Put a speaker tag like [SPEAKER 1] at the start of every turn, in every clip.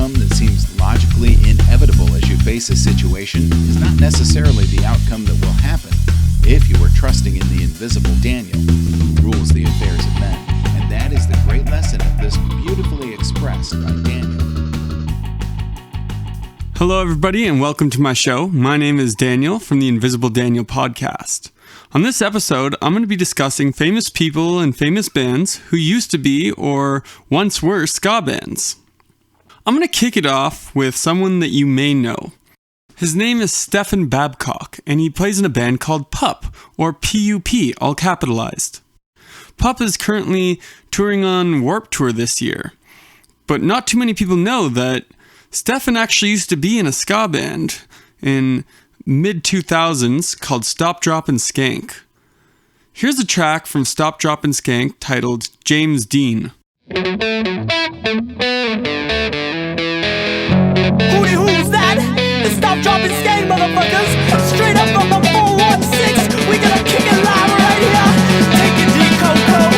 [SPEAKER 1] outcome that seems logically inevitable as you face a situation is not necessarily the outcome that will happen if you are trusting in the invisible Daniel who rules the affairs of men. And that is the great lesson of this, beautifully expressed by Daniel.
[SPEAKER 2] Hello, everybody, and welcome to my show. My name is Daniel from the Invisible Daniel podcast. On this episode, I'm going to be discussing famous people and famous bands who used to be or once were ska bands. I'm going to kick it off with someone that you may know. His name is Stefan Babcock, and he plays in a band called Pup, or P-U-P, all capitalized. Pup is currently touring on Warped Tour this year, but not too many people know that Stefan actually used to be in a ska band in mid-2000s called Stopdropping Skank. Here's a track from Stopdropping Skank titled James Dean.
[SPEAKER 3] Hootie who's that? It's Stopdropping Skank, motherfuckers. Straight up from the 416. We gonna kick it live right here. Take it deep, Coco.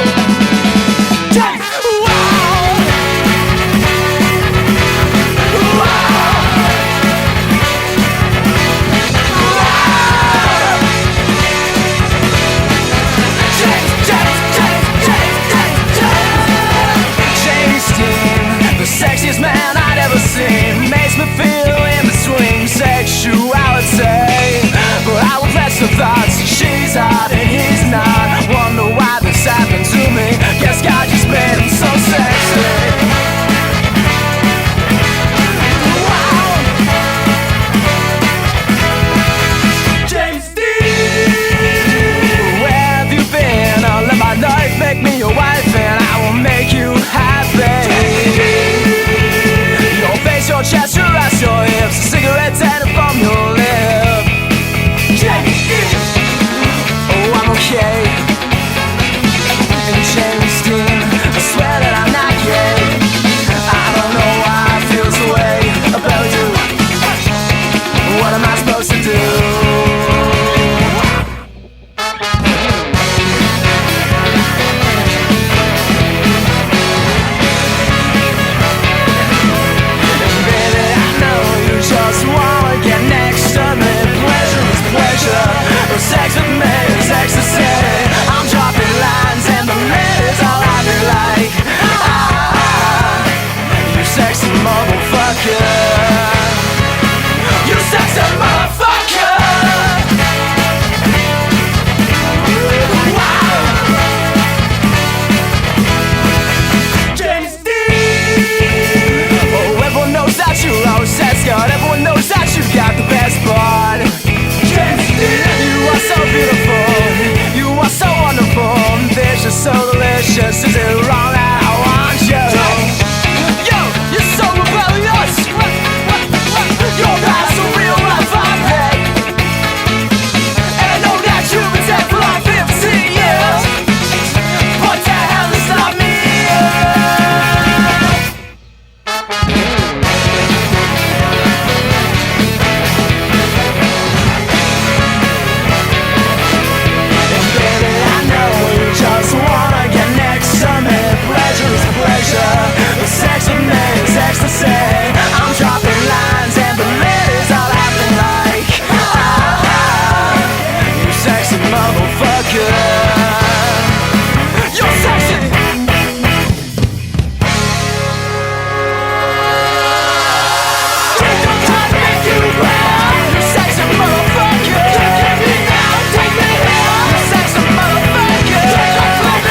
[SPEAKER 3] James, wow. Sexiest man I'd ever seen. Makes me feel in between sexuality. But I will bless the thoughts. She's hot and he's not. Wonder why this happened to me. Guess God just made him so sexy. Wow. James Dean, where have you been? I'll let my life make me your wife and I will make you happy. Your chest, your ass, your hips, a cigarette tending from your lip. Oh, I'm okay. And James Dean, I swear that I'm not gay. I don't know why I feel this way about you. What am I supposed to do? Sex with me is ecstasy. I'm dropping lines and the ladies all I be like, you sexy motherfucker. You sexy motherfucker. Wow. James Dean. Oh, everyone knows that you always said Scott. Everyone knows that you got the best part. You are so beautiful, you are so wonderful, this is so delicious, is it wrong that I want you? Yo, you're so rebellious, your past a real life I've had. And I know that you've been dead for like 15 years. What the hell is not me? Sex with me is ecstasy. I'm dropping lines and the ladies all acting like, you sexy motherfucker. You're sexy. I'll make you proud. You sexy motherfucker. Take me now, take me here. You sexy motherfucker. You sexy motherfucker.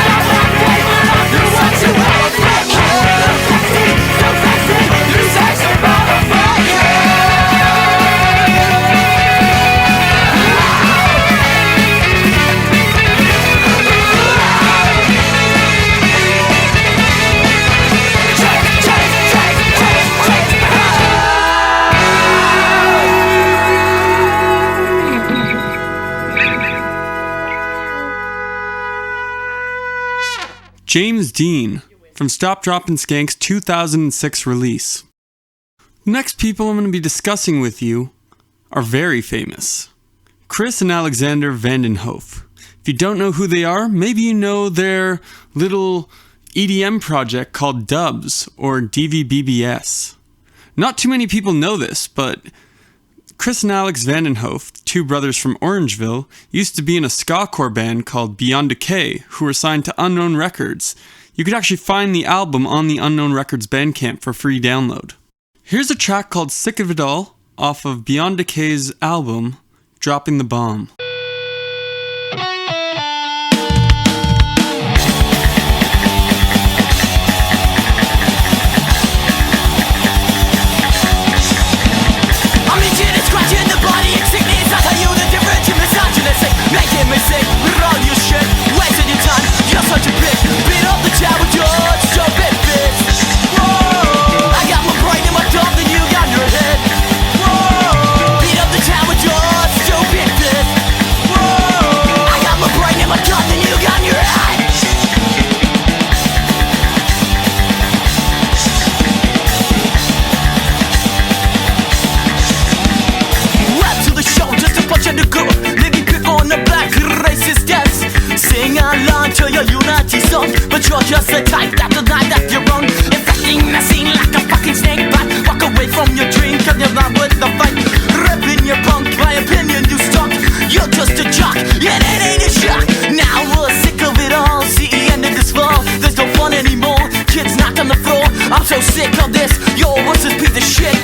[SPEAKER 2] James Dean from Stopdropping Skank's 2006 release. The next people I'm going to be discussing with you are very famous. Chris and Alexander Vandenhoef. If you don't know who they are, maybe you know their little EDM project called Dubs or DVBBS. Not too many people know this, but Chris and Alex Vandenhoef, two brothers from Orangeville, used to be in a ska-core band called Beyond Decay, who were signed to Unknown Records. You could actually find the album on the Unknown Records Bandcamp for free download. Here's a track called Sick of It All off of Beyond Decay's album, Dropping the Bomb.
[SPEAKER 3] Making me sick with all your shit, wasting your time, you're such a bitch. Beat up the town with your stupid bitch. Whoa, I got my brain in my thumb, then you got your head. Whoa, beat up the town with your stupid bitch. Whoa, I got my brain in my thumb, then you got your head. Rap to the show, just a bunch of the girl. On the black racist dance, sing along to your unity song, but you're just the type that deny that you're wrong. Infecting the scene like a fucking snake bite. Walk away from your dream, cause you're not with the fight. Ripping your punk, my opinion you stuck. You're just a jock, and it ain't a shock. Now we're sick of it all, see the end of this fall. There's no fun anymore, kids knock on the floor. I'm so sick of this, yo, what's this piece of shit?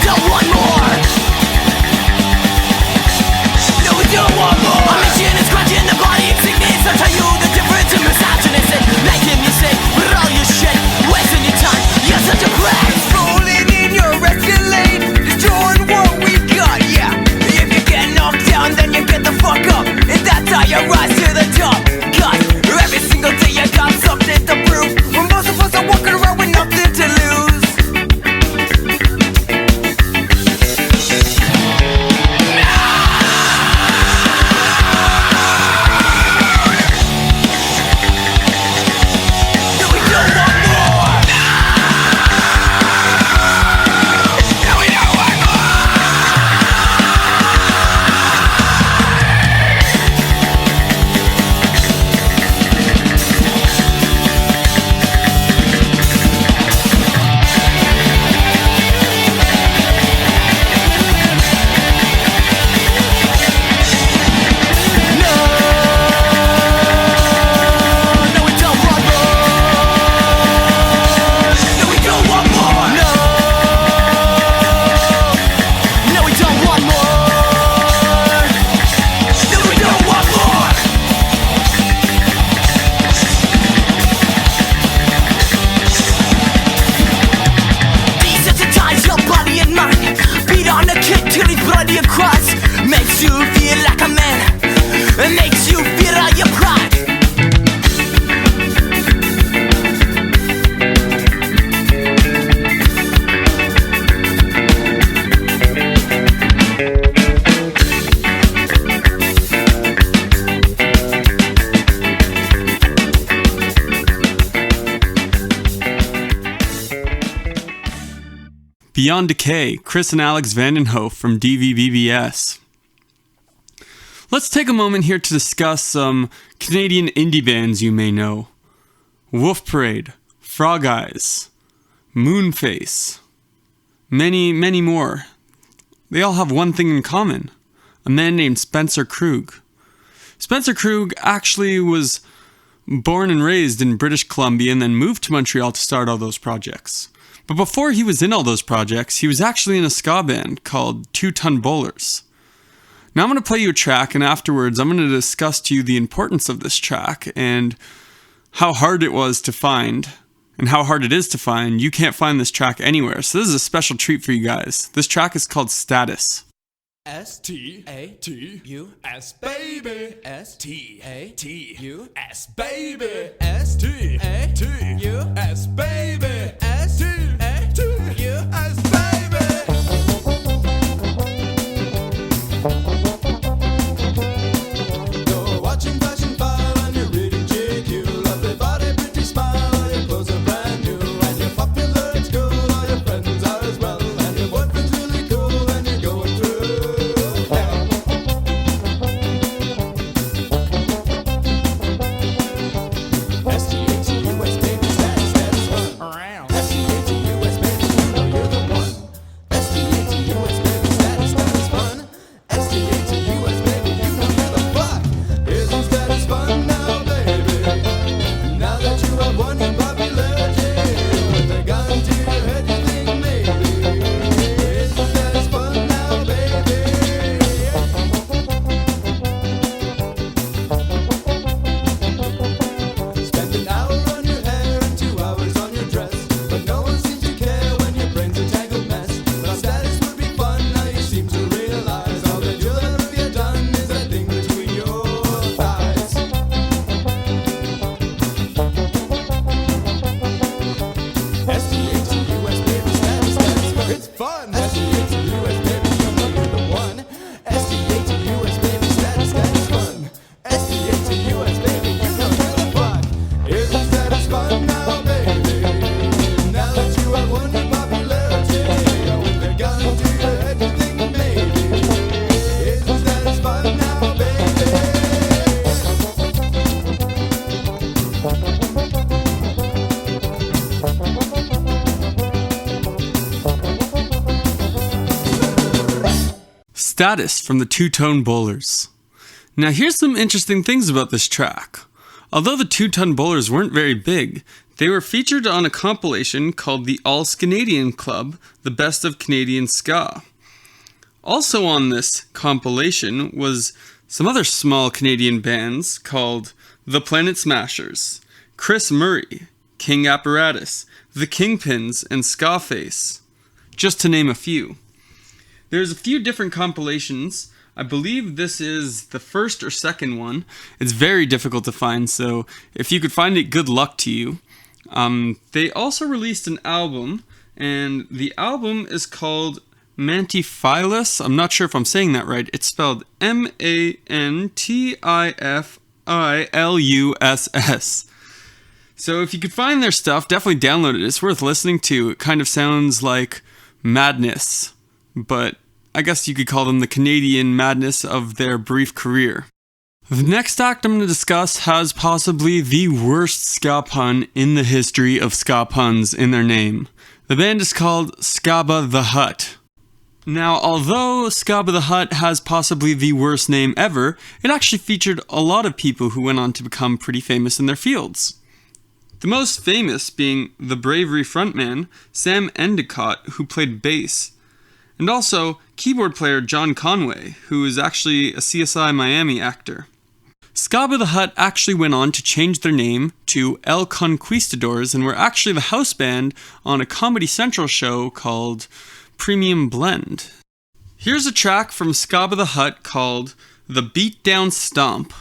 [SPEAKER 3] Don't want more. No, we don't want more. I'm itching and scratching the body of sickness. I'll tell you the difference in misogynistic, making you sick with all your shit, wasting your time. You're such a brat. Rolling in your Escalade, destroying what we got. Yeah, if you get knocked down, then you get the fuck up, and that's how you rise to the top. Cause every single day you got something to prove. When most of us are walking around with nothing to lose.
[SPEAKER 2] Beyond Decay, Chris and Alex Vandenhoef from DVBBS. Let's take a moment here to discuss some Canadian indie bands you may know. Wolf Parade, Frog Eyes, Moonface, many, many more. They all have one thing in common, a man named Spencer Krug. Spencer Krug actually was born and raised in British Columbia and then moved to Montreal to start all those projects. But before he was in all those projects, he was actually in a ska band called 2 Ton Bowlers. Now I'm going to play you a track, and afterwards I'm going to discuss to you the importance of this track and how hard it was to find, and how hard it is to find. You can't find this track anywhere, so this is a special treat for you guys. This track is called Status.
[SPEAKER 4] S-T-A-T-U-S, baby. S-T-A-T-U-S, baby. S-T-A-T-U-S, baby. S-T-A-T-U-S, baby. You're watching Fashion File and you're reading GQ. Lovely body, pretty smile, your clothes are brand new. And you're popular at school, all your friends are as well. And your boyfriend's really cool and you're going through. S-T-A-T-U-S,
[SPEAKER 2] Fattest from the Two Tone Bowlers. Now here's some interesting things about this track. Although the Two Tone Bowlers weren't very big, they were featured on a compilation called the All Scanadian Club, The Best of Canadian Ska. Also on this compilation was some other small Canadian bands called The Planet Smashers, Chris Murray, King Apparatus, The Kingpins, and Scarface, just to name a few. There's a few different compilations. I believe this is the first or second one. It's very difficult to find, so if you could find it, good luck to you. They also released an album, and the album is called Mantiphilus. I'm not sure if I'm saying that right. It's spelled Mantifilus. So if you could find their stuff, definitely download it. It's worth listening to. It kind of sounds like Madness, but I guess you could call them the Canadian Madness of their brief career. The next act I'm going to discuss has possibly the worst ska pun in the history of ska puns in their name. The band is called Scapa The Hut. Now, although Scapa The Hut has possibly the worst name ever, it actually featured a lot of people who went on to become pretty famous in their fields. The most famous being the Bravery frontman, Sam Endicott, who played bass, and also keyboard player John Conway, who is actually a CSI Miami actor. Scapa The Hut actually went on to change their name to El Conquistadors and were actually the house band on a Comedy Central show called Premium Blend. Here's a track from Scapa The Hut called The Beatdown Stump.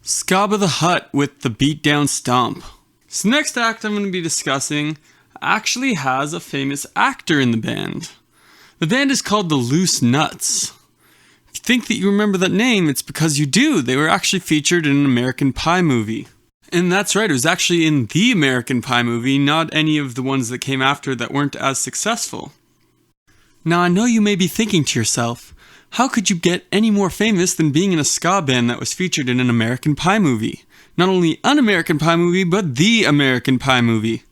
[SPEAKER 2] Scapa The Hut with the Beatdown Stump. So next act I'm going to be discussing actually has a famous actor in the band. The band is called the Loose Nuts. If you think that you remember that name, it's because you do. They were actually featured in an American Pie movie. And that's right, it was actually in the American Pie movie, not any of the ones that came after that weren't as successful. Now, I know you may be thinking to yourself, how could you get any more famous than being in a ska band that was featured in an American Pie movie? Not only an American Pie movie, but the American Pie movie.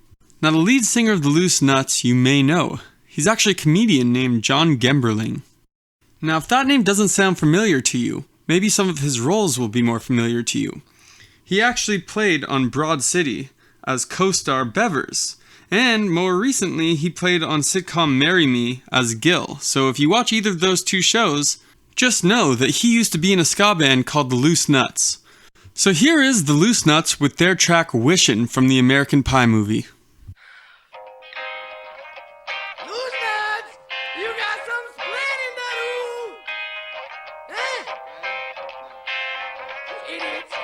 [SPEAKER 2] Now, the lead singer of the Loose Nuts you may know. He's actually a comedian named John Gemberling. Now, if that name doesn't sound familiar to you, maybe some of his roles will be more familiar to you. He actually played on Broad City as co-star Bevers, and more recently he played on sitcom Marry Me as Gil. So if you watch either of those two shows, just know that he used to be in a ska band called the Loose Nuts. So here is the Loose Nuts with their track Wishin' from the American Pie movie.
[SPEAKER 3] Loose nuts, you got some split in that ooh. You idiots.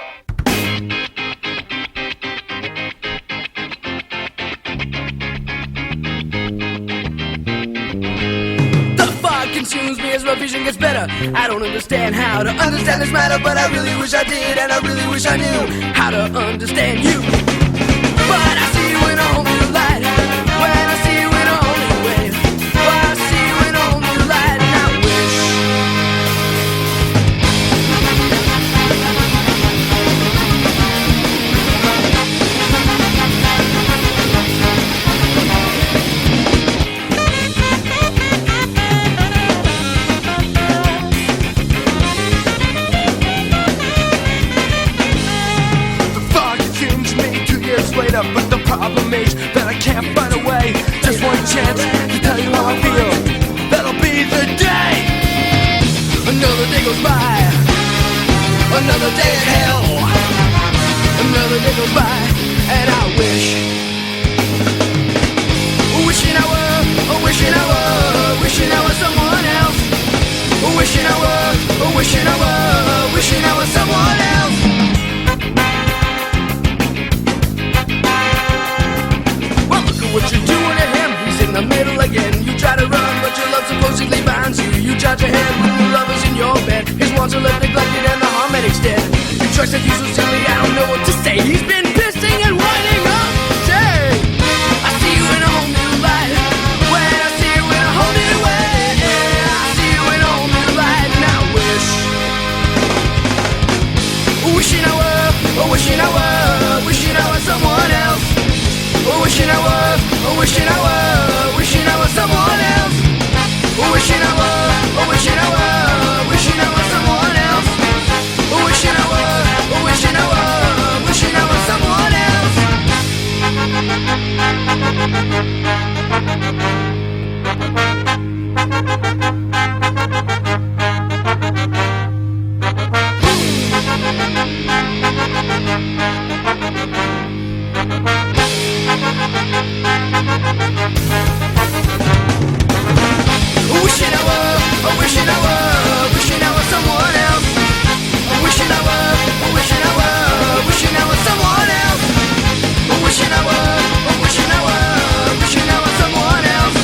[SPEAKER 3] The fog consumes me as my vision gets better. I don't understand how to understand this matter, but I really wish I did, and I really wish I knew how to understand you. But I see you in a whole new light. When I see you in a whole new way. But I see you in a whole new light, and I wish. The fog consumes me 2 years later, but the problem is that I can't find a way. Just one chance to tell you how I feel. That'll be the day. Another day goes by. Another day in hell. Another day goes by, and I wish. Wishing I were, wishing I were, wishing I was someone else. Wishing I were, wishing I were, wishing I was someone else. Well, look at what you're doing to him. He's in the middle again. You try to run, but your love supposedly binds you. You charge ahead with new lovers in your bed. His wants are left neglected and the harmonics dead. Your choice that you so silly, I don't know what to say. He's been pissing and whining all day. I see you in a whole new light. When I see you in a whole new way. I see you in a whole new light, and I wish. Wishing I were, wishing I were, wishing I was someone else. Wishing I were, wishing I were, wishing I was someone else. Wishing I were, wishing I were, wishing I was someone else. Wishing I were, wishing I were, wishing I was someone else. Wishing I were, wishing I were, wishing I was someone else. Wishing I were, wishing I were, wishing I was someone else. Wishing I were, wishing I were, wishing I was someone else.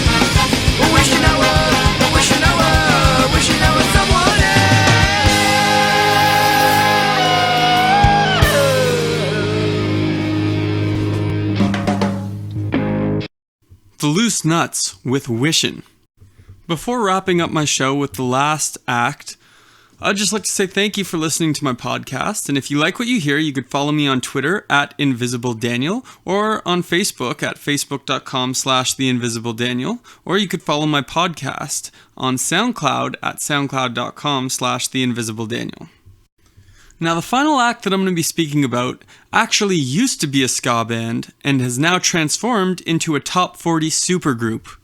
[SPEAKER 3] Wishing I were, wishing I were, wishing I was someone else.
[SPEAKER 2] The Loose Nuts with Wishin'. Before wrapping up my show with the last act, I'd just like to say thank you for listening to my podcast, and if you like what you hear, you could follow me on Twitter at InvisibleDaniel, or on Facebook at facebook.com/TheInvisibleDaniel, or you could follow my podcast on SoundCloud at soundcloud.com/TheInvisibleDaniel. Now, the final act that I'm going to be speaking about actually used to be a ska band and has now transformed into a top 40 supergroup.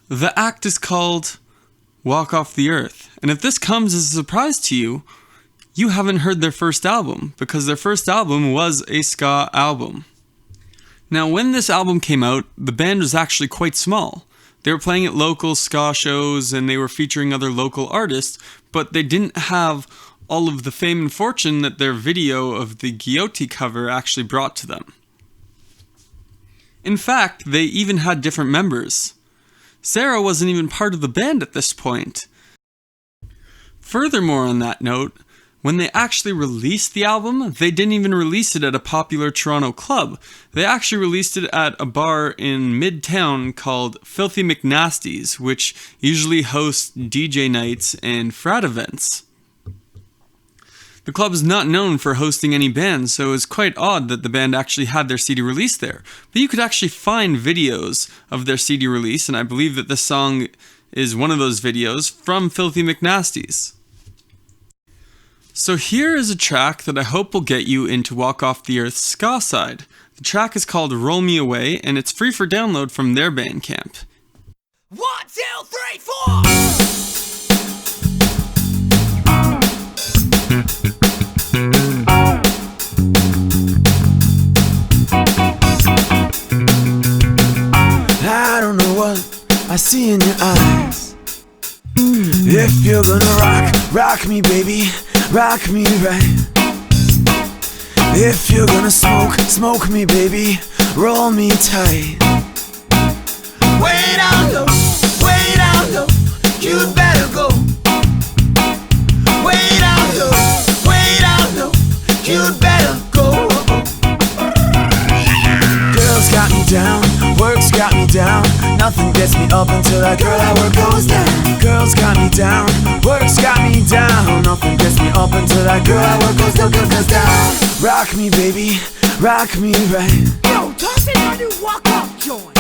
[SPEAKER 2] The act is called Walk Off the Earth, and if this comes as a surprise to you, you haven't heard their first album, because their first album was a ska album. Now, when this album came out, the band was actually quite small. They were playing at local ska shows and they were featuring other local artists, but they didn't have all of the fame and fortune that their video of the Gyote cover actually brought to them. In fact, they even had different members. Sarah wasn't even part of the band at this point. Furthermore, on that note, when they actually released the album, they didn't even release it at a popular Toronto club. They actually released it at a bar in Midtown called Filthy McNasty's, which usually hosts DJ nights and frat events. The club is not known for hosting any bands, so it's quite odd that the band actually had their CD released there. But you could actually find videos of their CD release, and I believe that this song is one of those videos from Filthy McNasty's. So here is a track that I hope will get you into Walk Off the Earth's ska side. The track is called Roll Me Away, and it's free for download from their Bandcamp.
[SPEAKER 3] 1, 2, 3, 4.
[SPEAKER 4] I don't know what I see in your eyes. If you're gonna rock me, baby, rock me right. If you're gonna smoke me, baby, roll me tight. Way down low, you'd better go. Way down low, you'd better go. Girls got me down, work's got me down. Nothing gets me up until that girl at work goes down. Girls got me down, work's got me down. Nothing gets me up until that girl at work goes down. Rock me, baby, rock me right.
[SPEAKER 3] Yo, toss it on your walk-up joint.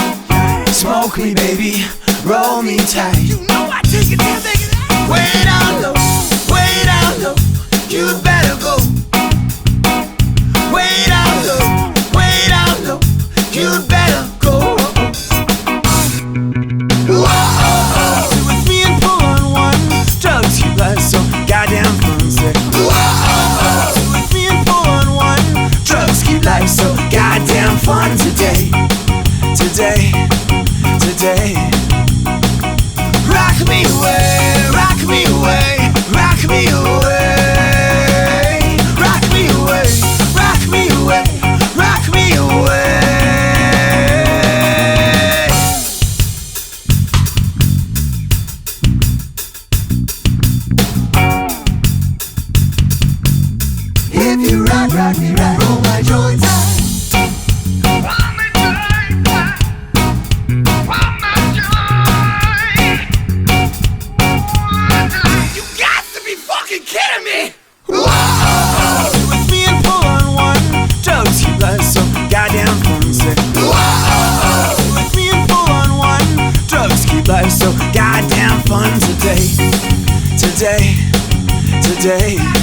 [SPEAKER 4] Smoke me, baby, roll me tight.
[SPEAKER 3] You know I take it down, take it out.
[SPEAKER 4] Way down low, you'd better go. Way down low, you'd better go. Sit with me and pull on one. Drugs keep life so goddamn fun. Say, sit with me and pull on one. Drugs keep life so goddamn fun today. Rock me away, rock me away, rock me away, rock me away, rock me away, rock me away. If you rock me right, roll my joints out.
[SPEAKER 3] Kidding me?
[SPEAKER 4] Whoa! Sit with me and pull on one. Drugs keep life so goddamn fun. Say, whoa! Sit with me and pull on one. Drugs keep life so goddamn fun today.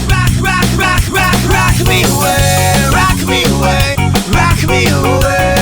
[SPEAKER 4] Rock me away, rock me away, rock me away.